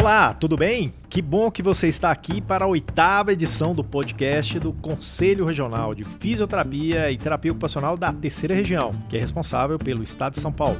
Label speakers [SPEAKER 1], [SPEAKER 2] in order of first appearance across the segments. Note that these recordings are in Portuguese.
[SPEAKER 1] Olá, tudo bem? Que bom que você está aqui para a 8ª edição do podcast do Conselho Regional de Fisioterapia e Terapia Ocupacional da Terceira Região, que é responsável pelo Estado de São Paulo.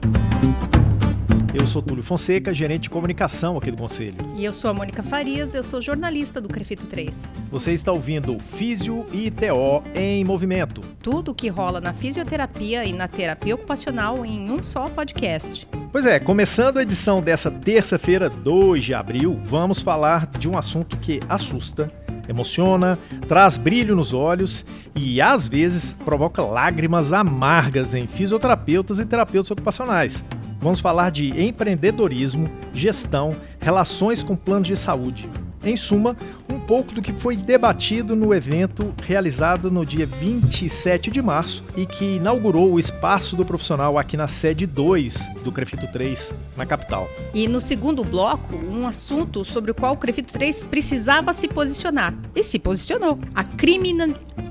[SPEAKER 1] Eu sou Túlio Fonseca, gerente de comunicação aqui do Conselho.
[SPEAKER 2] E eu sou a Mônica Farias, eu sou jornalista do CREFITO 3.
[SPEAKER 1] Você está ouvindo Físio e TO em Movimento.
[SPEAKER 2] Tudo o que rola na fisioterapia e na terapia ocupacional em um só podcast.
[SPEAKER 1] Pois é, começando a edição dessa terça-feira, 2 de abril, vamos falar de um assunto que assusta, emociona, traz brilho nos olhos e, às vezes, provoca lágrimas amargas em fisioterapeutas e terapeutas ocupacionais. Vamos falar de empreendedorismo, gestão, relações com planos de saúde. Em suma, um pouco do que foi debatido no evento realizado no dia 27 de março e que inaugurou o Espaço do Profissional aqui na sede 2 do CREFITO 3, na capital.
[SPEAKER 2] E no segundo bloco, um assunto sobre o qual o CREFITO 3 precisava se posicionar. E se posicionou. A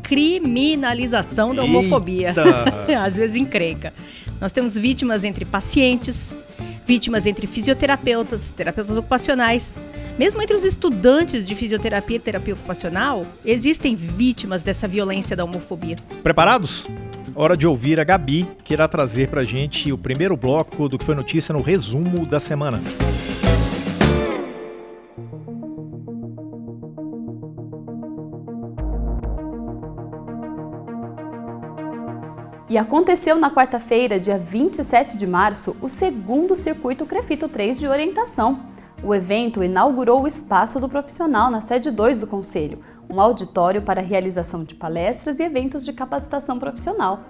[SPEAKER 2] criminalização da homofobia. Às vezes encrenca. Nós temos vítimas entre pacientes, vítimas entre fisioterapeutas, terapeutas ocupacionais. Mesmo entre os estudantes de fisioterapia e terapia ocupacional, existem vítimas dessa violência da homofobia.
[SPEAKER 1] Preparados? Hora de ouvir a Gabi, que irá trazer pra gente o primeiro bloco do que foi notícia no resumo da semana.
[SPEAKER 3] E aconteceu na quarta-feira, dia 27 de março, o segundo Circuito CREFITO 3 de orientação. O evento inaugurou o Espaço do Profissional na sede 2 do Conselho, um auditório para a realização de palestras e eventos de capacitação profissional.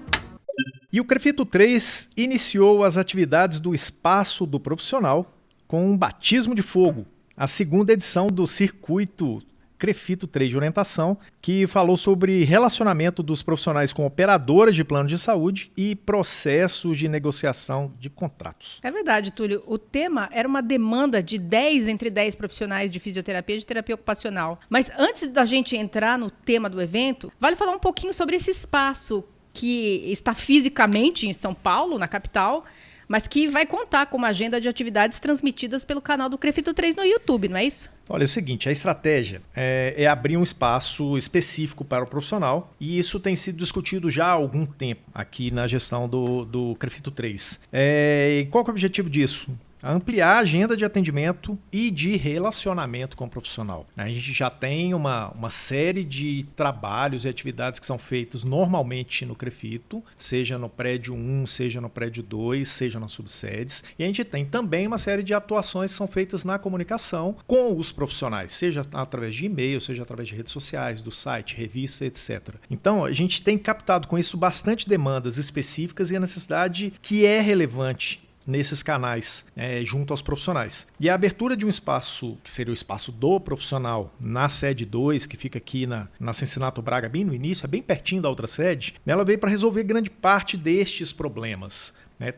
[SPEAKER 1] E o CREFITO 3 iniciou as atividades do Espaço do Profissional com um batismo de fogo, a segunda edição do Circuito CREFITO 3 de orientação, que falou sobre relacionamento dos profissionais com operadoras de plano de saúde e processos de negociação de contratos.
[SPEAKER 2] É verdade, Túlio. O tema era uma demanda de 10 entre 10 profissionais de fisioterapia e de terapia ocupacional. Mas antes da gente entrar no tema do evento, vale falar um pouquinho sobre esse espaço que está fisicamente em São Paulo, na capital, mas que vai contar com uma agenda de atividades transmitidas pelo canal do CREFITO 3 no YouTube, não é isso?
[SPEAKER 1] Olha, é o seguinte, a estratégia é abrir um espaço específico para o profissional e isso tem sido discutido já há algum tempo aqui na gestão do CREFITO 3. E qual que é o objetivo disso? Ampliar a agenda de atendimento e de relacionamento com o profissional. A gente já tem uma série de trabalhos e atividades que são feitos normalmente no CREFITO, seja no prédio 1, seja no prédio 2, seja nas subsedes. E a gente tem também uma série de atuações que são feitas na comunicação com os profissionais, seja através de e-mail, seja através de redes sociais, do site, revista, etc. Então, a gente tem captado com isso bastante demandas específicas e a necessidade que é relevante nesses canais, junto aos profissionais. E a abertura de um espaço, que seria o espaço do profissional, na sede 2, que fica aqui na Cincinato Braga, bem no início, é bem pertinho da outra sede, ela veio para resolver grande parte destes problemas.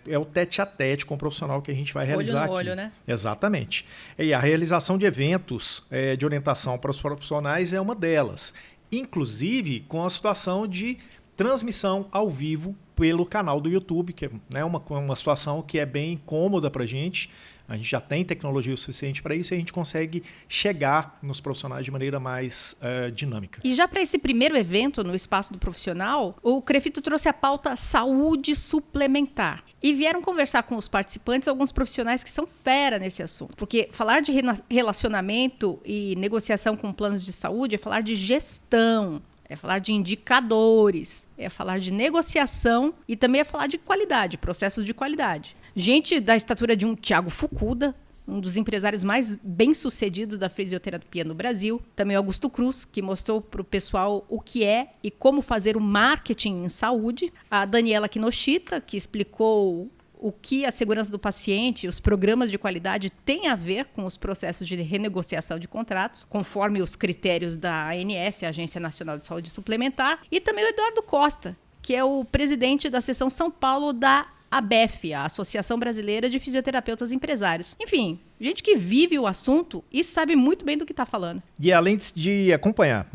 [SPEAKER 1] É o tete-a-tete com o profissional que a gente vai realizar aqui.
[SPEAKER 2] Olho no olho, né?
[SPEAKER 1] Exatamente. E a realização de eventos de orientação para os profissionais é uma delas. Inclusive com a situação de transmissão ao vivo pelo canal do YouTube, que é uma situação que é bem cômoda para a gente. A gente já tem tecnologia o suficiente para isso e a gente consegue chegar nos profissionais de maneira mais dinâmica.
[SPEAKER 2] E já para esse primeiro evento no Espaço do Profissional, o CREFITO trouxe a pauta saúde suplementar. E vieram conversar com os participantes alguns profissionais que são fera nesse assunto. Porque falar de relacionamento e negociação com planos de saúde é falar de gestão. É falar de indicadores, é falar de negociação e também é falar de qualidade, processos de qualidade. Gente da estatura de um Thiago Fukuda, um dos empresários mais bem-sucedidos da fisioterapia no Brasil. Também Augusto Cruz, que mostrou para o pessoal o que é e como fazer o marketing em saúde. A Daniela Kinoshita, que explicou o que a segurança do paciente e os programas de qualidade têm a ver com os processos de renegociação de contratos, conforme os critérios da ANS, a Agência Nacional de Saúde Suplementar, e também o Eduardo Costa, que é o presidente da seção São Paulo da ABEF, a Associação Brasileira de Fisioterapeutas Empresários. Enfim, gente que vive o assunto e sabe muito bem do que está falando.
[SPEAKER 1] E além de acompanhar,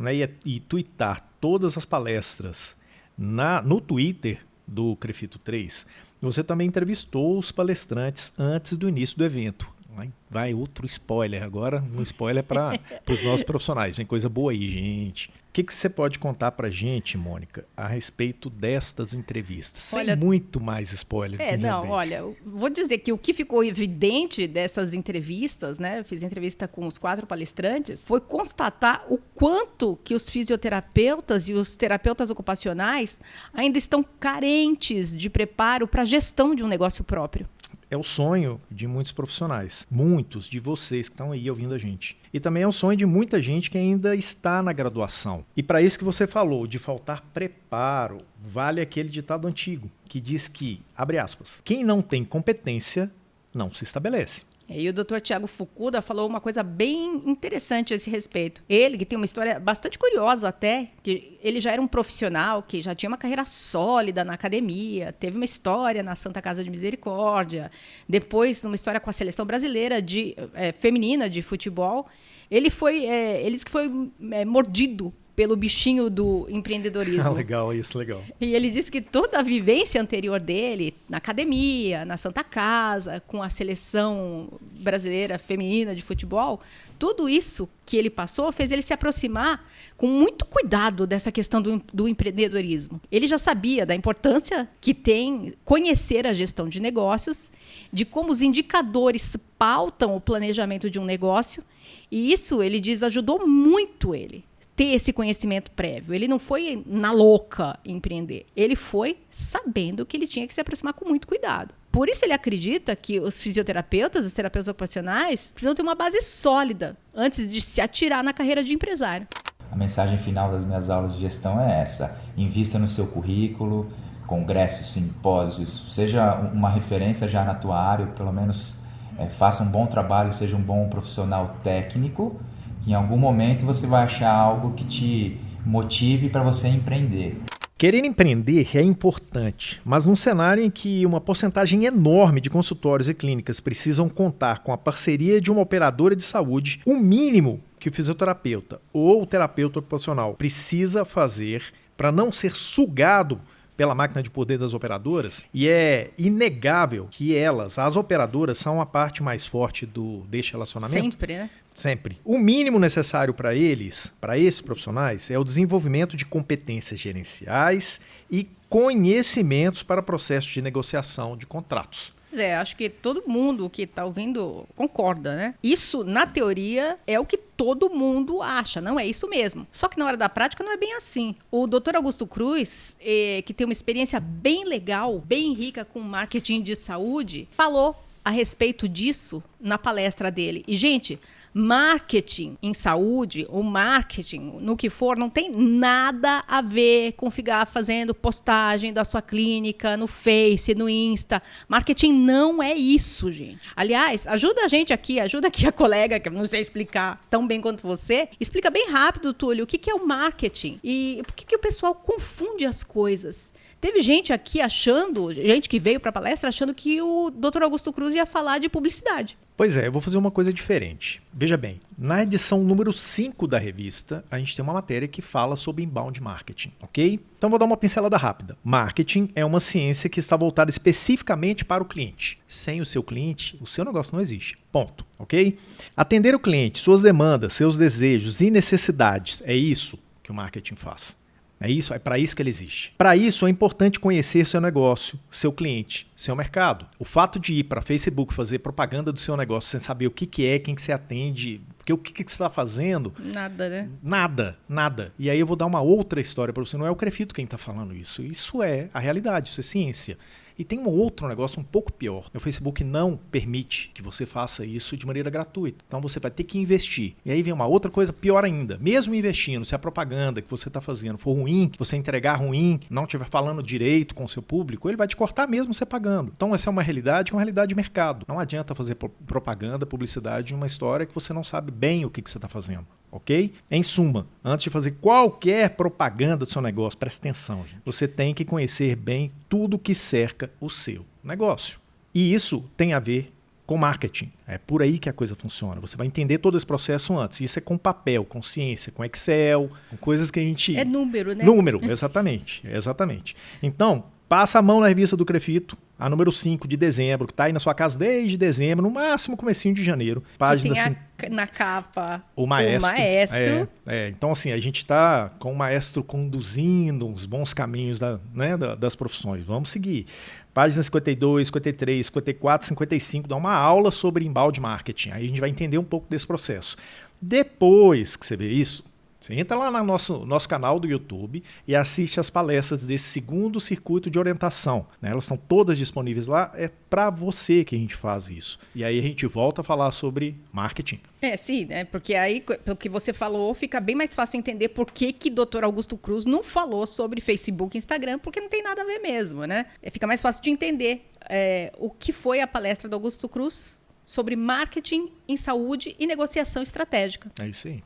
[SPEAKER 1] e tuitar todas as palestras no Twitter do CREFITO 3, você também entrevistou os palestrantes antes do início do evento. Vai outro spoiler agora, um spoiler para os nossos profissionais. Vem coisa boa aí, gente. O que você pode contar para a gente, Mônica, a respeito destas entrevistas? Sem muito mais spoiler.
[SPEAKER 2] Eu vou dizer que o que ficou evidente dessas entrevistas, né? Eu fiz entrevista com os 4 palestrantes, foi constatar o quanto que os fisioterapeutas e os terapeutas ocupacionais ainda estão carentes de preparo para a gestão de um negócio próprio.
[SPEAKER 1] É o sonho de muitos profissionais, muitos de vocês que estão aí ouvindo a gente. E também é o sonho de muita gente que ainda está na graduação. E para isso que você falou, de faltar preparo, vale aquele ditado antigo, que diz que, abre aspas, quem não tem competência não se estabelece.
[SPEAKER 2] E o Dr. Tiago Fukuda falou uma coisa bem interessante a esse respeito. Ele, que tem uma história bastante curiosa até, que ele já era um profissional, que já tinha uma carreira sólida na academia, teve uma história na Santa Casa de Misericórdia, depois uma história com a seleção brasileira feminina de futebol. Ele disse que foi mordido pelo bichinho do empreendedorismo.
[SPEAKER 1] Legal, isso, legal.
[SPEAKER 2] E ele disse que toda a vivência anterior dele, na academia, na Santa Casa, com a seleção brasileira feminina de futebol, tudo isso que ele passou fez ele se aproximar com muito cuidado dessa questão do empreendedorismo. Ele já sabia da importância que tem conhecer a gestão de negócios, de como os indicadores pautam o planejamento de um negócio, e isso, ele diz, ajudou muito ele ter esse conhecimento prévio. Ele não foi na louca empreender. Ele foi sabendo que ele tinha que se aproximar com muito cuidado. Por isso ele acredita que os fisioterapeutas, os terapeutas ocupacionais, precisam ter uma base sólida antes de se atirar na carreira de empresário.
[SPEAKER 4] A mensagem final das minhas aulas de gestão é essa: invista no seu currículo, congressos, simpósios, seja uma referência já na tua área, pelo menos faça um bom trabalho, seja um bom profissional técnico, que em algum momento você vai achar algo que te motive para você empreender.
[SPEAKER 1] Querer empreender é importante, mas num cenário em que uma porcentagem enorme de consultórios e clínicas precisam contar com a parceria de uma operadora de saúde, o mínimo que o fisioterapeuta ou o terapeuta ocupacional precisa fazer para não ser sugado pela máquina de poder das operadoras, e é inegável que as operadoras, são a parte mais forte deste relacionamento.
[SPEAKER 2] Sempre, né?
[SPEAKER 1] Sempre. O mínimo necessário para esses profissionais, é o desenvolvimento de competências gerenciais e conhecimentos para processos de negociação de contratos.
[SPEAKER 2] Acho que todo mundo que está ouvindo concorda, né? Isso, na teoria, é o que todo mundo acha, não é isso mesmo. Só que na hora da prática não é bem assim. O Dr. Augusto Cruz, que tem uma experiência bem legal, bem rica com marketing de saúde, falou a respeito disso na palestra dele. E, gente, marketing em saúde, ou marketing no que for, não tem nada a ver com ficar fazendo postagem da sua clínica no Face, no Insta. Marketing não é isso, gente. Aliás, ajuda aqui a colega, que eu não sei explicar tão bem quanto você. Explica bem rápido, Túlio, o que é o marketing e por que o pessoal confunde as coisas. Teve gente aqui gente que veio para a palestra achando que o Dr. Augusto Cruz ia falar de publicidade.
[SPEAKER 1] Pois é, eu vou fazer uma coisa diferente. Veja bem, na edição número 5 da revista, a gente tem uma matéria que fala sobre inbound marketing, ok? Então vou dar uma pincelada rápida. Marketing é uma ciência que está voltada especificamente para o cliente. Sem o seu cliente, o seu negócio não existe. Ponto, ok? Atender o cliente, suas demandas, seus desejos e necessidades, é isso que o marketing faz. É para isso que ele existe. Para isso é importante conhecer seu negócio, seu cliente, seu mercado. O fato de ir para Facebook fazer propaganda do seu negócio sem saber o que é, quem que você atende, porque o que você está fazendo...
[SPEAKER 2] Nada, né?
[SPEAKER 1] Nada. E aí eu vou dar uma outra história para você. Não é o Crefito quem está falando isso. Isso é a realidade, isso é ciência. E tem um outro negócio um pouco pior. O Facebook não permite que você faça isso de maneira gratuita. Então você vai ter que investir. E aí vem uma outra coisa pior ainda. Mesmo investindo, se a propaganda que você está fazendo for ruim, você entregar ruim, não estiver falando direito com o seu público, ele vai te cortar mesmo você pagando. Então essa é uma realidade de mercado. Não adianta fazer propaganda, publicidade de uma história que você não sabe bem o que você está fazendo. Ok? Em suma, antes de fazer qualquer propaganda do seu negócio, preste atenção, gente. Você tem que conhecer bem tudo que cerca o seu negócio. E isso tem a ver com marketing. É por aí que a coisa funciona. Você vai entender todo esse processo antes. Isso é com papel, com ciência, com Excel, com coisas que a gente...
[SPEAKER 2] É número, né?
[SPEAKER 1] Número, exatamente. Então, passa a mão na revista do Crefito, a número 5 de dezembro, que está aí na sua casa desde dezembro, no máximo comecinho de janeiro. Página
[SPEAKER 2] que tem na capa
[SPEAKER 1] o maestro.
[SPEAKER 2] Então,
[SPEAKER 1] assim, a gente está com o maestro conduzindo uns bons caminhos das profissões. Vamos seguir. Página 52, 53, 54, 55, dá uma aula sobre embalde marketing. Aí a gente vai entender um pouco desse processo. Depois que você vê isso, você entra lá no nosso canal do YouTube e assiste as palestras desse segundo circuito de orientação. Né? Elas estão todas disponíveis lá, é para você que a gente faz isso. E aí a gente volta a falar sobre marketing.
[SPEAKER 2] Sim, né? Porque aí, pelo que você falou, fica bem mais fácil entender por que o Dr. Augusto Cruz não falou sobre Facebook e Instagram, porque não tem nada a ver mesmo, né? Fica mais fácil de entender o que foi a palestra do Augusto Cruz sobre marketing em saúde e negociação estratégica.
[SPEAKER 1] É isso aí.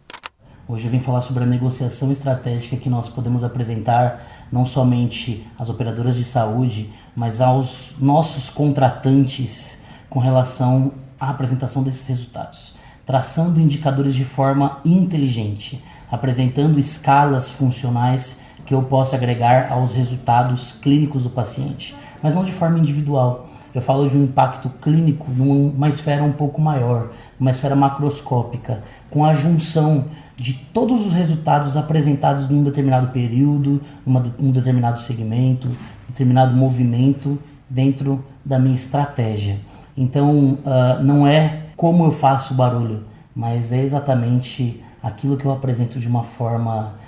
[SPEAKER 5] Hoje eu vim falar sobre a negociação estratégica que nós podemos apresentar não somente às operadoras de saúde, mas aos nossos contratantes com relação à apresentação desses resultados. Traçando indicadores de forma inteligente, apresentando escalas funcionais que eu possa agregar aos resultados clínicos do paciente, mas não de forma individual. Eu falo de um impacto clínico numa esfera um pouco maior, uma esfera macroscópica, com a junção de todos os resultados apresentados num determinado período, num determinado segmento, determinado movimento dentro da minha estratégia. Então, não é como eu faço o barulho, mas é exatamente aquilo que eu apresento de uma forma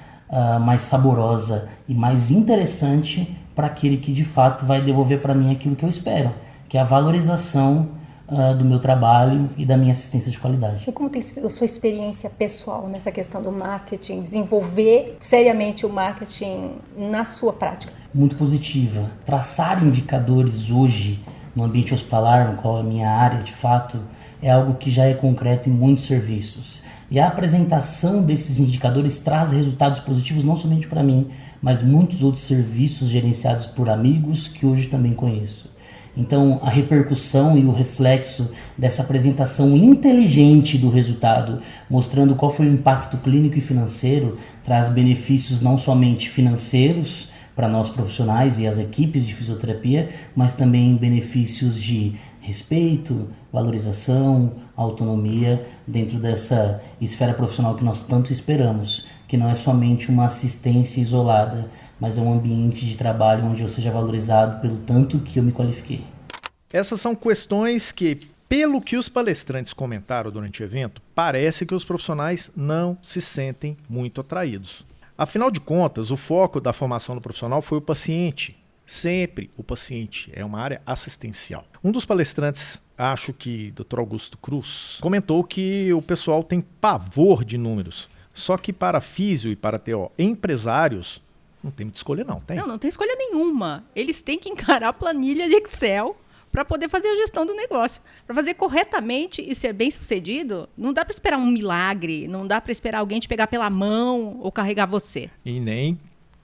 [SPEAKER 5] mais saborosa e mais interessante para aquele que de fato vai devolver para mim aquilo que eu espero, que é a valorização do meu trabalho e da minha assistência de qualidade.
[SPEAKER 6] E como tem sido a sua experiência pessoal nessa questão do marketing, desenvolver seriamente o marketing na sua prática?
[SPEAKER 5] Muito positiva. Traçar indicadores hoje no ambiente hospitalar, no qual é a minha área de fato, é algo que já é concreto em muitos serviços. E a apresentação desses indicadores traz resultados positivos não somente para mim, mas muitos outros serviços gerenciados por amigos que hoje também conheço. Então, a repercussão e o reflexo dessa apresentação inteligente do resultado, mostrando qual foi o impacto clínico e financeiro, traz benefícios não somente financeiros para nós profissionais e as equipes de fisioterapia, mas também benefícios de respeito, valorização, autonomia dentro dessa esfera profissional que nós tanto esperamos, que não é somente uma assistência isolada, mas é um ambiente de trabalho onde eu seja valorizado pelo tanto que eu me qualifiquei.
[SPEAKER 1] Essas são questões que, pelo que os palestrantes comentaram durante o evento, parece que os profissionais não se sentem muito atraídos. Afinal de contas, o foco da formação do profissional foi o paciente. Sempre o paciente é uma área assistencial. Um dos palestrantes, acho que Dr. Augusto Cruz, comentou que o pessoal tem pavor de números. Só que para físio e para TO empresários, não tem muita escolha não, tem?
[SPEAKER 2] Não tem escolha nenhuma. Eles têm que encarar a planilha de Excel para poder fazer a gestão do negócio. Para fazer corretamente e ser bem sucedido, não dá para esperar um milagre, não dá para esperar alguém te pegar pela mão ou carregar você.
[SPEAKER 1] E nem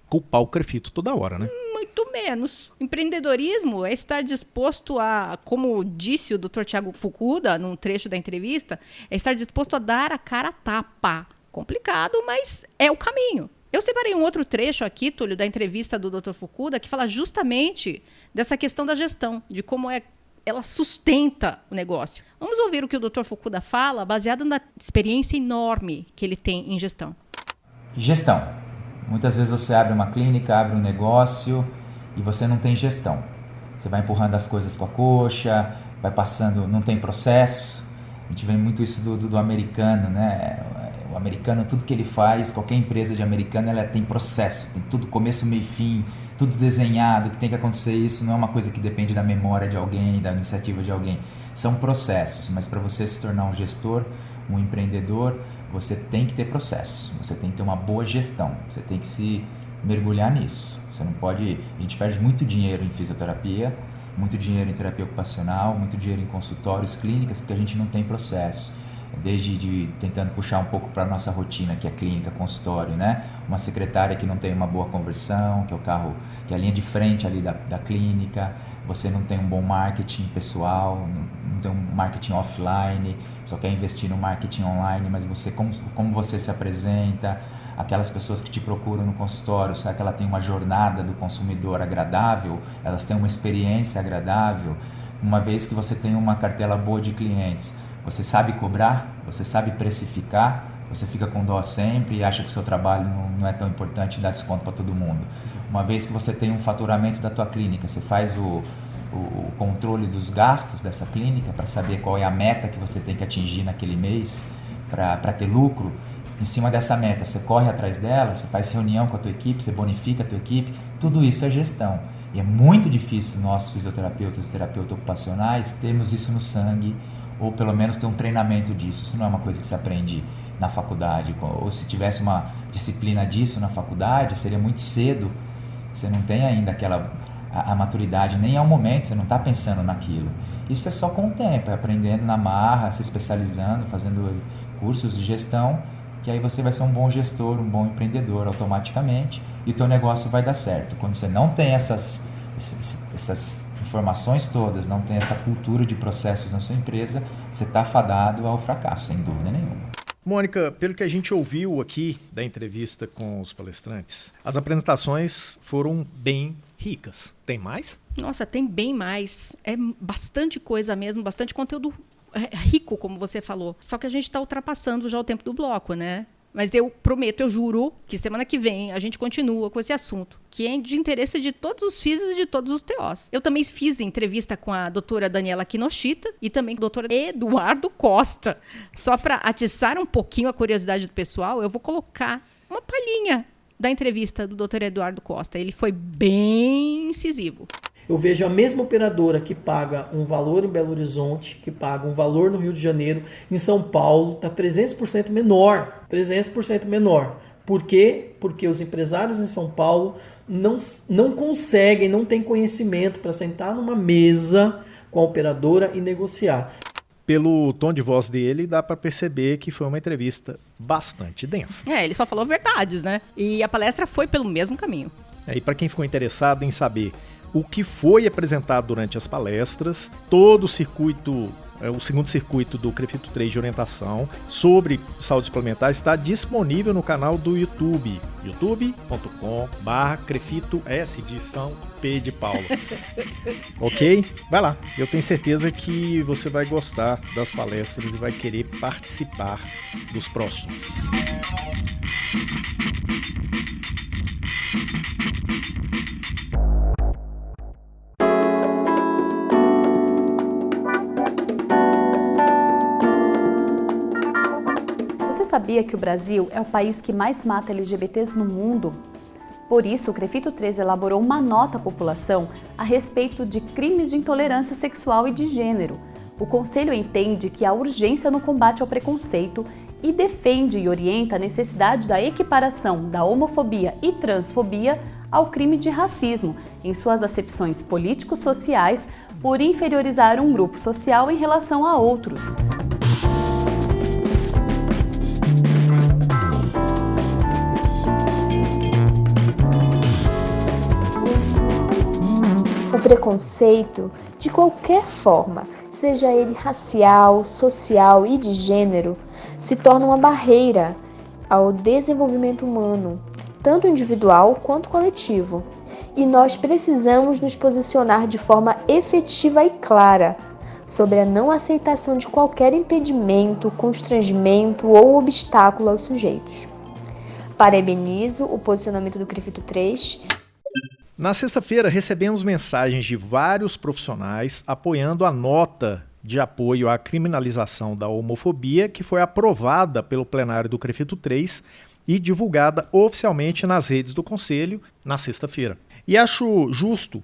[SPEAKER 1] culpar o Crefito toda hora, né?
[SPEAKER 2] Muito menos. Empreendedorismo é estar disposto a, como disse o Dr. Thiago Fukuda, num trecho da entrevista, é estar disposto a dar a cara a tapa. Complicado, mas é o caminho. Eu separei um outro trecho aqui, Túlio, da entrevista do Dr. Fukuda, que fala justamente dessa questão da gestão, de como ela sustenta o negócio. Vamos ouvir o que o Dr. Fukuda fala, baseado na experiência enorme que ele tem em gestão.
[SPEAKER 4] Gestão. Muitas vezes você abre uma clínica, abre um negócio e você não tem gestão. Você vai empurrando as coisas com a coxa, vai passando, não tem processo. A gente vê muito isso do americano, né? O americano, tudo que ele faz, qualquer empresa de americano, ela tem processo, tem tudo começo, meio e fim, tudo desenhado, que tem que acontecer isso, não é uma coisa que depende da memória de alguém, da iniciativa de alguém, são processos, mas para você se tornar um gestor, um empreendedor, você tem que ter processo, você tem que ter uma boa gestão, você tem que se mergulhar nisso, você não pode, a gente perde muito dinheiro em fisioterapia, muito dinheiro em terapia ocupacional, muito dinheiro em consultórios, clínicas, porque a gente não tem processo. Desde tentando puxar um pouco para a nossa rotina, que é clínica, consultório, né? Uma secretária que não tem uma boa conversão, que é o carro, que é a linha de frente ali da clínica, você não tem um bom marketing pessoal, não tem um marketing offline, só quer investir no marketing online, mas você como você se apresenta, aquelas pessoas que te procuram no consultório, será que ela tem uma jornada do consumidor agradável? Elas têm uma experiência agradável? Uma vez que você tem uma cartela boa de clientes, você sabe cobrar? Você sabe precificar? Você fica com dó sempre e acha que o seu trabalho não é tão importante e dá desconto para todo mundo? Uma vez que você tem um faturamento da tua clínica, você faz o controle dos gastos dessa clínica para saber qual é a meta que você tem que atingir naquele mês para ter lucro. Em cima dessa meta, você corre atrás dela, você faz reunião com a tua equipe, você bonifica a tua equipe, tudo isso é gestão. E é muito difícil nós, fisioterapeutas e terapeutas ocupacionais, termos isso no sangue, ou pelo menos ter um treinamento disso. Isso não é uma coisa que se aprende na faculdade, ou se tivesse uma disciplina disso na faculdade, seria muito cedo. Você não tem ainda a maturidade, nem é o momento, você não está pensando naquilo. Isso é só com o tempo, é aprendendo na marra, se especializando, fazendo cursos de gestão, que aí você vai ser um bom gestor, um bom empreendedor automaticamente, e o teu negócio vai dar certo. Quando você não tem essas informações todas, não tem essa cultura de processos na sua empresa, você está fadado ao fracasso, sem dúvida nenhuma.
[SPEAKER 1] Mônica, pelo que a gente ouviu aqui da entrevista com os palestrantes, as apresentações foram bem ricas. Tem mais?
[SPEAKER 2] Nossa, tem bem mais. É bastante coisa mesmo, bastante conteúdo rico, como você falou. Só que a gente está ultrapassando já o tempo do bloco, né? Mas eu prometo, eu juro, que semana que vem a gente continua com esse assunto, que é de interesse de todos os físicos e de todos os TOs. Eu também fiz entrevista com a doutora Daniela Kinoshita e também com o doutor Eduardo Costa. Só para atiçar um pouquinho a curiosidade do pessoal, eu vou colocar uma palhinha da entrevista do doutor Eduardo Costa. Ele foi bem incisivo.
[SPEAKER 7] Eu vejo a mesma operadora que paga um valor em Belo Horizonte, que paga um valor no Rio de Janeiro, em São Paulo, está 300% menor. 300% menor. Por quê? Porque os empresários em São Paulo não conseguem, não têm conhecimento para sentar numa mesa com a operadora e negociar.
[SPEAKER 1] Pelo tom de voz dele, dá para perceber que foi uma entrevista bastante densa.
[SPEAKER 2] Ele só falou verdades, né? E a palestra foi pelo mesmo caminho.
[SPEAKER 1] E para quem ficou interessado em saber o que foi apresentado durante as palestras, todo o circuito, o segundo circuito do Crefito 3 de orientação sobre saúde suplementar está disponível no canal do YouTube, youtube.com/Crefito S de São P de Paulo. Ok? Vai lá, eu tenho certeza que você vai gostar das palestras e vai querer participar dos próximos.
[SPEAKER 3] Você sabia que o Brasil é o país que mais mata LGBTs no mundo? Por isso, o Crefito 3 elaborou uma nota à população a respeito de crimes de intolerância sexual e de gênero. O Conselho entende que há urgência no combate ao preconceito e defende e orienta a necessidade da equiparação da homofobia e transfobia ao crime de racismo, em suas acepções político-sociais, por inferiorizar um grupo social em relação a outros.
[SPEAKER 8] O preconceito, de qualquer forma, seja ele racial, social e de gênero, se torna uma barreira ao desenvolvimento humano, tanto individual quanto coletivo. E nós precisamos nos posicionar de forma efetiva e clara sobre a não aceitação de qualquer impedimento, constrangimento ou obstáculo aos sujeitos. Parabenizo o posicionamento do Crefito 3.
[SPEAKER 1] Na sexta-feira, recebemos mensagens de vários profissionais apoiando a nota de apoio à criminalização da homofobia que foi aprovada pelo plenário do Crefito 3 e divulgada oficialmente nas redes do Conselho na sexta-feira. E acho justo,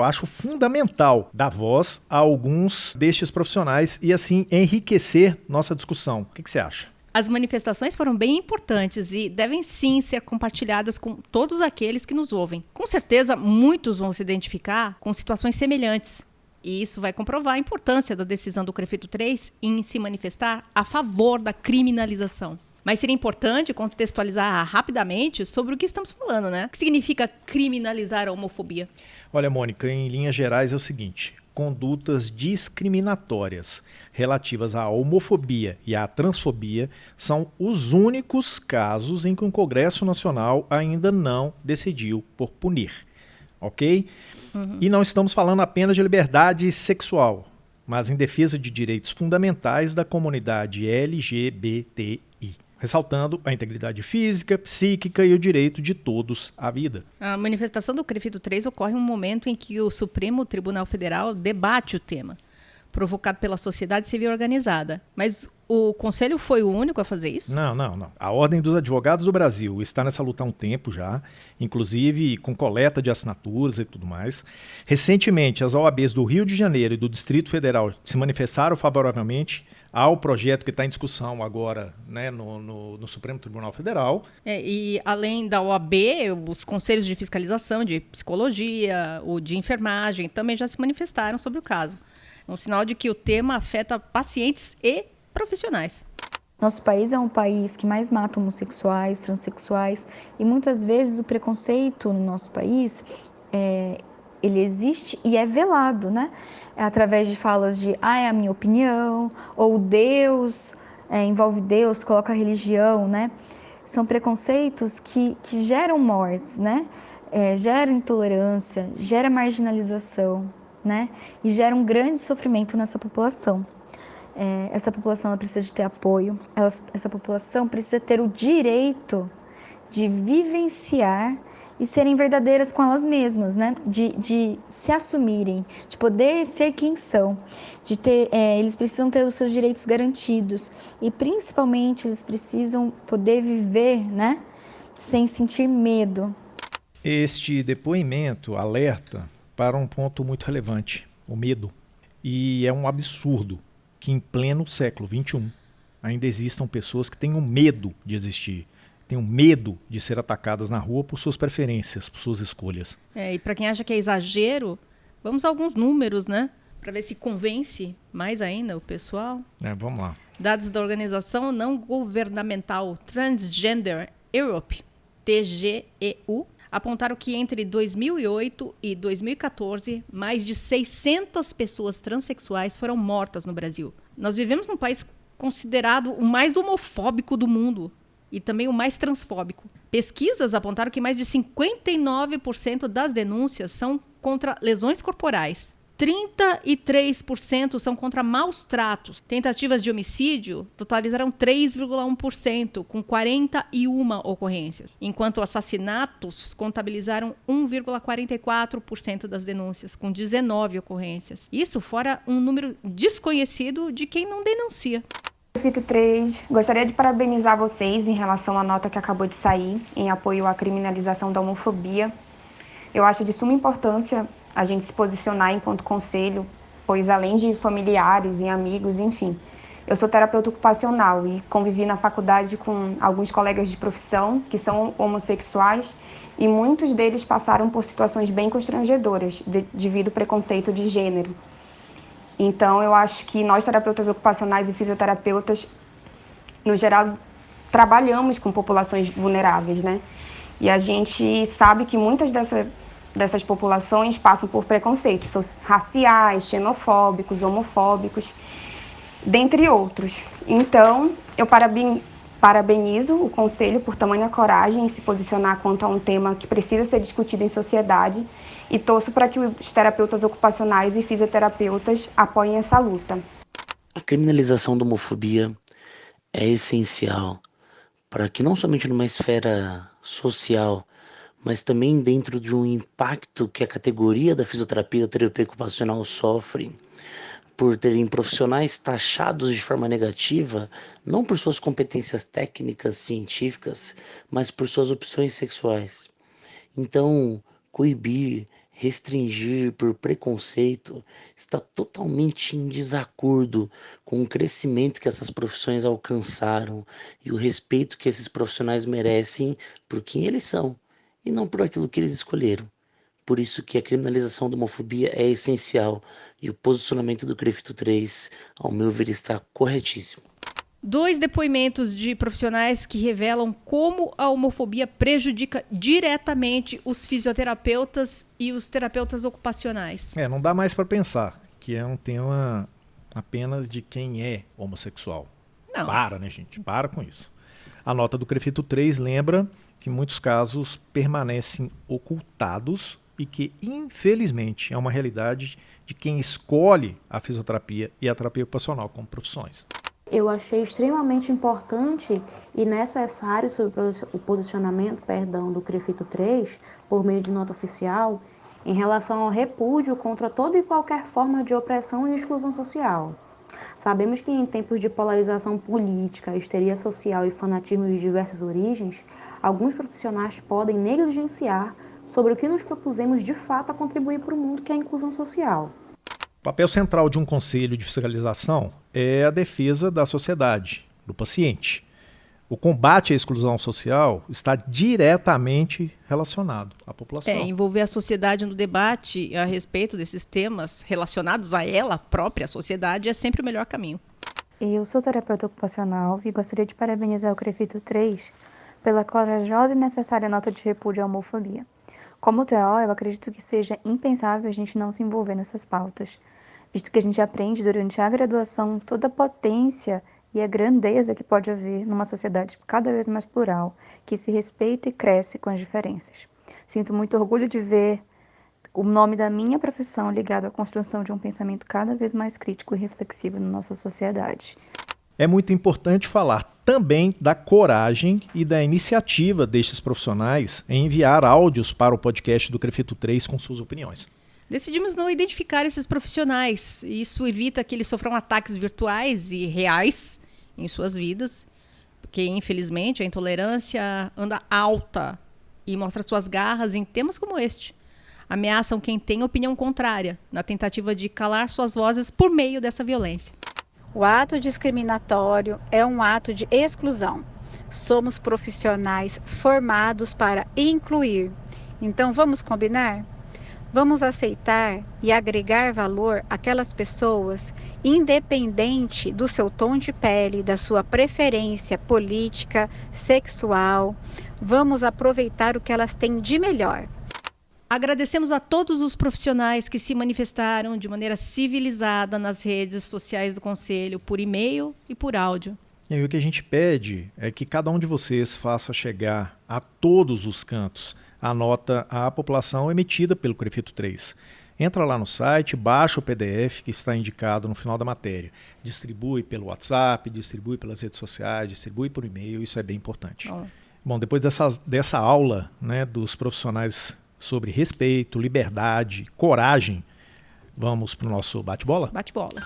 [SPEAKER 1] acho fundamental dar voz a alguns destes profissionais e assim enriquecer nossa discussão. O que você acha?
[SPEAKER 2] As manifestações foram bem importantes e devem sim ser compartilhadas com todos aqueles que nos ouvem. Com certeza, muitos vão se identificar com situações semelhantes. E isso vai comprovar a importância da decisão do Crefito 3 em se manifestar a favor da criminalização. Mas seria importante contextualizar rapidamente sobre o que estamos falando, né? O que significa criminalizar a homofobia?
[SPEAKER 1] Olha, Mônica, em linhas gerais é o seguinte: condutas discriminatórias relativas à homofobia e à transfobia são os únicos casos em que o Congresso Nacional ainda não decidiu por punir, ok? E não estamos falando apenas de liberdade sexual, mas em defesa de direitos fundamentais da comunidade LGBTI, ressaltando a integridade física, psíquica e o direito de todos à vida.
[SPEAKER 2] A manifestação do CREFITO 3 ocorre em um momento em que o Supremo Tribunal Federal debate o tema, provocado pela sociedade civil organizada. Mas o Conselho foi o único a fazer isso?
[SPEAKER 1] Não. A Ordem dos Advogados do Brasil está nessa luta há um tempo já, inclusive com coleta de assinaturas e tudo mais. Recentemente, as OABs do Rio de Janeiro e do Distrito Federal se manifestaram favoravelmente ao projeto que está em discussão agora, né, no Supremo Tribunal Federal.
[SPEAKER 2] E além da OAB, os conselhos de fiscalização, de psicologia, o de enfermagem, também já se manifestaram sobre o caso. É um sinal de que o tema afeta pacientes e profissionais.
[SPEAKER 8] Nosso país é um país que mais mata homossexuais, transexuais, e muitas vezes o preconceito no nosso país ele existe e é velado, né? Através de falas de é a minha opinião, ou Deus, envolve Deus, coloca a religião, né? São preconceitos que geram mortes, né? Geram intolerância, gera marginalização, né? E gera um grande sofrimento nessa população. Essa população ela precisa de ter apoio, essa população precisa ter o direito de vivenciar e serem verdadeiras com elas mesmas, né? De se assumirem, de poder ser quem são, de ter, eles precisam ter os seus direitos garantidos e principalmente eles precisam poder viver, né? Sem sentir medo.
[SPEAKER 1] Este depoimento alerta para um ponto muito relevante, o medo. E é um absurdo que em pleno século XXI ainda existam pessoas que tenham medo de existir, tenham medo de ser atacadas na rua por suas preferências, por suas escolhas.
[SPEAKER 2] E para quem acha que é exagero, vamos a alguns números, né? Para ver se convence mais ainda o pessoal.
[SPEAKER 1] Vamos lá.
[SPEAKER 2] Dados da organização não governamental Transgender Europe, TGEU, apontaram que entre 2008 e 2014, mais de 600 pessoas transexuais foram mortas no Brasil. Nós vivemos num país considerado o mais homofóbico do mundo e também o mais transfóbico. Pesquisas apontaram que mais de 59% das denúncias são contra lesões corporais. 33% são contra maus tratos. Tentativas de homicídio totalizaram 3,1%, com 41 ocorrências, enquanto assassinatos contabilizaram 1,44% das denúncias, com 19 ocorrências. Isso fora um número desconhecido de quem não denuncia.
[SPEAKER 9] CREFITO 3, gostaria de parabenizar vocês em relação à nota que acabou de sair em apoio à criminalização da homofobia. Eu acho de suma importância a gente se posicionar enquanto conselho, pois além de familiares e amigos, enfim, eu sou terapeuta ocupacional e convivi na faculdade com alguns colegas de profissão que são homossexuais e muitos deles passaram por situações bem constrangedoras devido ao preconceito de gênero. Então, eu acho que nós, terapeutas ocupacionais e fisioterapeutas, no geral, trabalhamos com populações vulneráveis, né? E a gente sabe que muitas dessas populações passam por preconceitos raciais, xenofóbicos, homofóbicos, dentre outros. Então, eu parabenizo o Conselho por tamanha coragem em se posicionar quanto a um tema que precisa ser discutido em sociedade e torço para que os terapeutas ocupacionais e fisioterapeutas apoiem essa luta.
[SPEAKER 10] A criminalização da homofobia é essencial para que não somente numa esfera social, mas também dentro de um impacto que a categoria da fisioterapia e terapia ocupacional sofre por terem profissionais taxados de forma negativa, não por suas competências técnicas, científicas, mas por suas opções sexuais. Então, coibir, restringir por preconceito está totalmente em desacordo com o crescimento que essas profissões alcançaram e o respeito que esses profissionais merecem por quem eles são e não por aquilo que eles escolheram. Por isso que a criminalização da homofobia é essencial e o posicionamento do CREFITO 3, ao meu ver, está corretíssimo.
[SPEAKER 2] 2 depoimentos de profissionais que revelam como a homofobia prejudica diretamente os fisioterapeutas e os terapeutas ocupacionais.
[SPEAKER 1] Não dá mais para pensar aqui é um tema apenas de quem é homossexual.
[SPEAKER 2] Não.
[SPEAKER 1] Para, né, gente? Para com isso. A nota do CREFITO 3 lembra que muitos casos permanecem ocultados e que, infelizmente, é uma realidade de quem escolhe a fisioterapia e a terapia ocupacional como profissões.
[SPEAKER 8] Eu achei extremamente importante e necessário sobre o posicionamento, do CREFITO 3, por meio de nota oficial, em relação ao repúdio contra toda e qualquer forma de opressão e exclusão social. Sabemos que em tempos de polarização política, histeria social e fanatismo de diversas origens, alguns profissionais podem negligenciar sobre o que nos propusemos de fato a contribuir para o mundo, que é a inclusão social.
[SPEAKER 1] O papel central de um conselho de fiscalização é a defesa da sociedade, do paciente. O combate à exclusão social está diretamente relacionado à população.
[SPEAKER 2] Envolver a sociedade no debate a respeito desses temas relacionados a ela própria, a sociedade, é sempre o melhor caminho.
[SPEAKER 9] Eu sou terapeuta ocupacional e gostaria de parabenizar o CREFITO 3 pela corajosa e necessária nota de repúdio à homofobia. Como TO, eu acredito que seja impensável a gente não se envolver nessas pautas, visto que a gente aprende durante a graduação toda a potência e a grandeza que pode haver numa sociedade cada vez mais plural, que se respeita e cresce com as diferenças. Sinto muito orgulho de ver o nome da minha profissão ligado à construção de um pensamento cada vez mais crítico e reflexivo na nossa sociedade.
[SPEAKER 1] É muito importante falar também da coragem e da iniciativa destes profissionais em enviar áudios para o podcast do CREFITO 3 com suas opiniões.
[SPEAKER 2] Decidimos não identificar esses profissionais. Isso evita que eles sofram ataques virtuais e reais em suas vidas, porque, infelizmente, a intolerância anda alta e mostra suas garras em temas como este. Ameaçam quem tem opinião contrária, na tentativa de calar suas vozes por meio dessa violência.
[SPEAKER 11] O ato discriminatório é um ato de exclusão. Somos profissionais formados para incluir. Então, vamos combinar? Vamos aceitar e agregar valor àquelas pessoas, independente do seu tom de pele, da sua preferência política, sexual. Vamos aproveitar o que elas têm de melhor.
[SPEAKER 2] Agradecemos a todos os profissionais que se manifestaram de maneira civilizada nas redes sociais do Conselho, por e-mail e por áudio.
[SPEAKER 1] E aí, o que a gente pede é que cada um de vocês faça chegar a todos os cantos a nota à população emitida pelo CREFITO 3. Entra lá no site, baixa o PDF que está indicado no final da matéria. Distribui pelo WhatsApp, distribui pelas redes sociais, distribui por e-mail, isso é bem importante. Bom, depois dessa aula, né, dos profissionais sobre respeito, liberdade, coragem, vamos para o nosso bate-bola?
[SPEAKER 2] Bate-bola.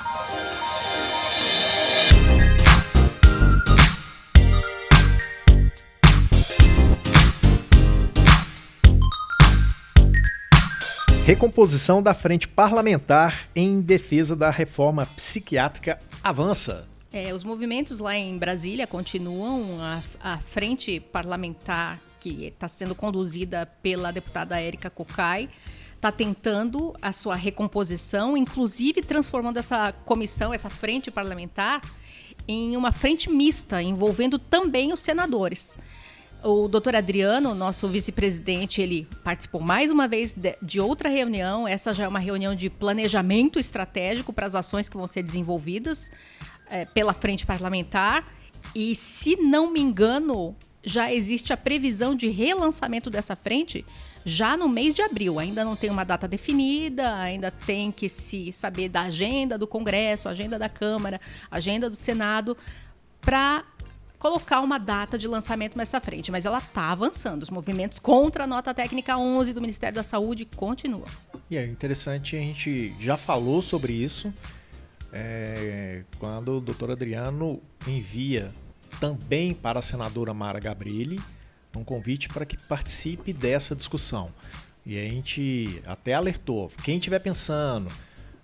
[SPEAKER 1] Recomposição da frente parlamentar em defesa da reforma psiquiátrica avança.
[SPEAKER 2] Os movimentos lá em Brasília continuam. A frente parlamentar, que está sendo conduzida pela deputada Érica Cocai, está tentando a sua recomposição, inclusive transformando essa comissão, essa frente parlamentar, em uma frente mista, envolvendo também os senadores. O doutor Adriano, nosso vice-presidente, ele participou mais uma vez de outra reunião. Essa já é uma reunião de planejamento estratégico para as ações que vão ser desenvolvidas pela frente parlamentar. E, se não me engano, já existe a previsão de relançamento dessa frente já no mês de abril. Ainda não tem uma data definida, ainda tem que se saber da agenda do Congresso, agenda da Câmara, agenda do Senado, para colocar uma data de lançamento nessa frente, mas ela está avançando. Os movimentos contra a nota técnica 11 do Ministério da Saúde continuam.
[SPEAKER 1] E é interessante, a gente já falou sobre isso, quando o doutor Adriano envia também para a senadora Mara Gabrilli um convite para que participe dessa discussão. E a gente até alertou, quem estiver pensando,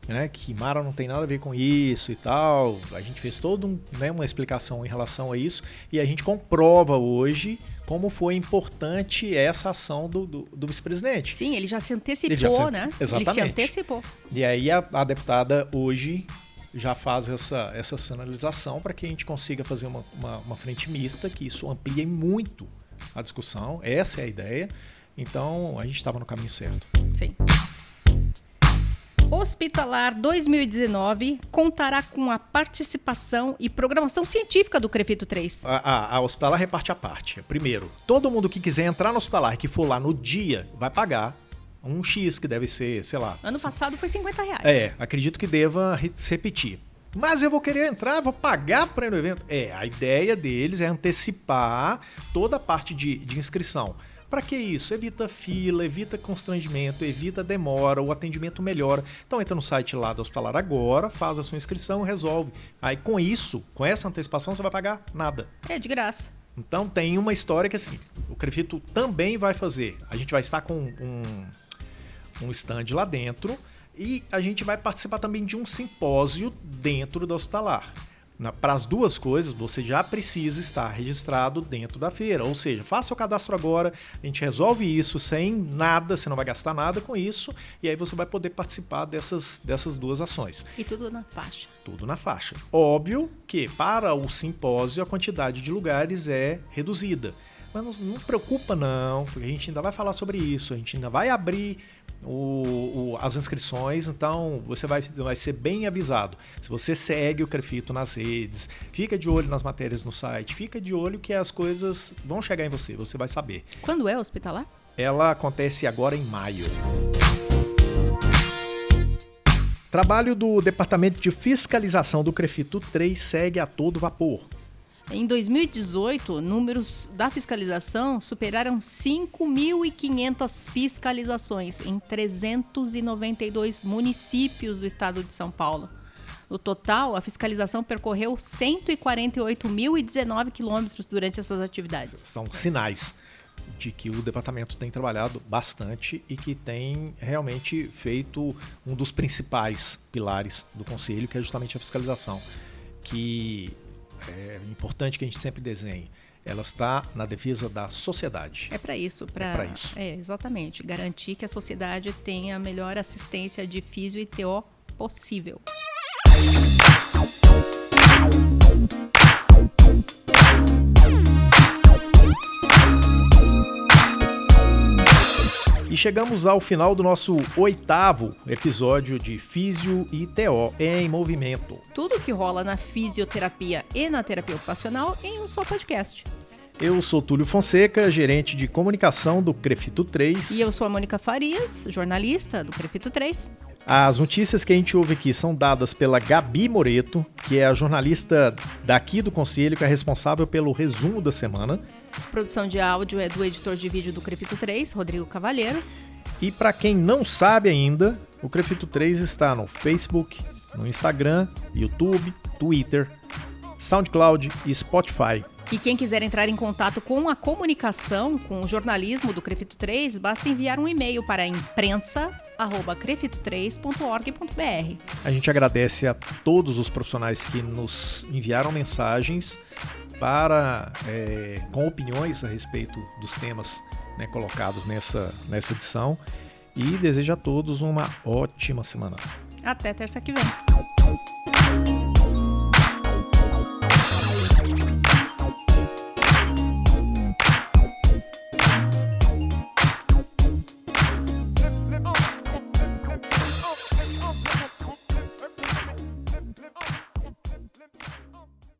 [SPEAKER 1] né, que Mara não tem nada a ver com isso e tal, a gente fez toda uma explicação em relação a isso e a gente comprova hoje como foi importante essa ação do vice-presidente.
[SPEAKER 2] Sim, ele já se antecipou, né?
[SPEAKER 1] Exatamente.
[SPEAKER 2] Ele se antecipou.
[SPEAKER 1] E aí a deputada hoje já faz essa sinalização para que a gente consiga fazer uma frente mista, que isso amplie muito a discussão, essa é a ideia. Então a gente estava no caminho certo.
[SPEAKER 2] Sim. Hospitalar 2019 contará com a participação e programação científica do CREFITO 3.
[SPEAKER 1] A Hospitalar reparte a parte. Primeiro, todo mundo que quiser entrar no Hospitalar, que for lá no dia, vai pagar um X, que deve ser, sei lá...
[SPEAKER 2] Ano passado foi R$50.
[SPEAKER 1] Acredito que deva se repetir. Mas eu vou querer entrar, vou pagar para ir no evento? A ideia deles é antecipar toda a parte de inscrição. Para que isso? Evita fila, evita constrangimento, evita demora, o atendimento melhora. Então entra no site lá do Hospitalar agora, faz a sua inscrição, resolve. Aí com isso, com essa antecipação, você vai pagar nada.
[SPEAKER 2] É de graça.
[SPEAKER 1] Então tem uma história que assim, o CREFITO também vai fazer. A gente vai estar com um stand lá dentro e a gente vai participar também de um simpósio dentro do Hospitalar. Para as duas coisas, você já precisa estar registrado dentro da feira. Ou seja, faça o cadastro agora, a gente resolve isso sem nada, você não vai gastar nada com isso, e aí você vai poder participar dessas duas ações.
[SPEAKER 2] E tudo na faixa.
[SPEAKER 1] Tudo na faixa. Óbvio que para o simpósio a quantidade de lugares é reduzida. Mas não preocupa não, porque a gente ainda vai falar sobre isso, a gente ainda vai abrir as inscrições, então você vai ser bem avisado. Se você segue o CREFITO nas redes, fica de olho nas matérias no site, fica de olho que as coisas vão chegar em você vai saber.
[SPEAKER 2] Quando é o Hospitalar?
[SPEAKER 1] Ela acontece agora em maio. Trabalho do Departamento de Fiscalização do CREFITO 3 segue a todo vapor.
[SPEAKER 2] Em 2018, números da fiscalização superaram 5.500 fiscalizações em 392 municípios do estado de São Paulo. No total, a fiscalização percorreu 148.019 quilômetros durante essas atividades.
[SPEAKER 1] São sinais de que o departamento tem trabalhado bastante e que tem realmente feito um dos principais pilares do Conselho, que é justamente a fiscalização, que é importante que a gente sempre desenhe. Ela está na defesa da sociedade.
[SPEAKER 2] É para isso. Exatamente. Garantir que a sociedade tenha a melhor assistência de físio e TO possível.
[SPEAKER 1] E chegamos ao final do nosso 8º episódio de Físio e TO em Movimento.
[SPEAKER 2] Tudo que rola na fisioterapia e na terapia ocupacional em um só podcast.
[SPEAKER 1] Eu sou Túlio Fonseca, gerente de comunicação do CREFITO 3.
[SPEAKER 2] E eu sou a Mônica Farias, jornalista do CREFITO 3.
[SPEAKER 1] As notícias que a gente ouve aqui são dadas pela Gabi Moreto, que é a jornalista daqui do Conselho, que é responsável pelo resumo da semana.
[SPEAKER 2] A produção de áudio é do editor de vídeo do CREFITO 3, Rodrigo Cavalheiro.
[SPEAKER 1] E para quem não sabe ainda, o CREFITO 3 está no Facebook, no Instagram, YouTube, Twitter, SoundCloud e Spotify.
[SPEAKER 2] E quem quiser entrar em contato com a comunicação, com o jornalismo do CREFITO 3, basta enviar um e-mail para imprensa@crefito3.org.br.
[SPEAKER 1] A gente agradece a todos os profissionais que nos enviaram mensagens com opiniões a respeito dos temas, né, colocados nessa edição, e desejo a todos uma ótima semana.
[SPEAKER 2] Até terça que vem.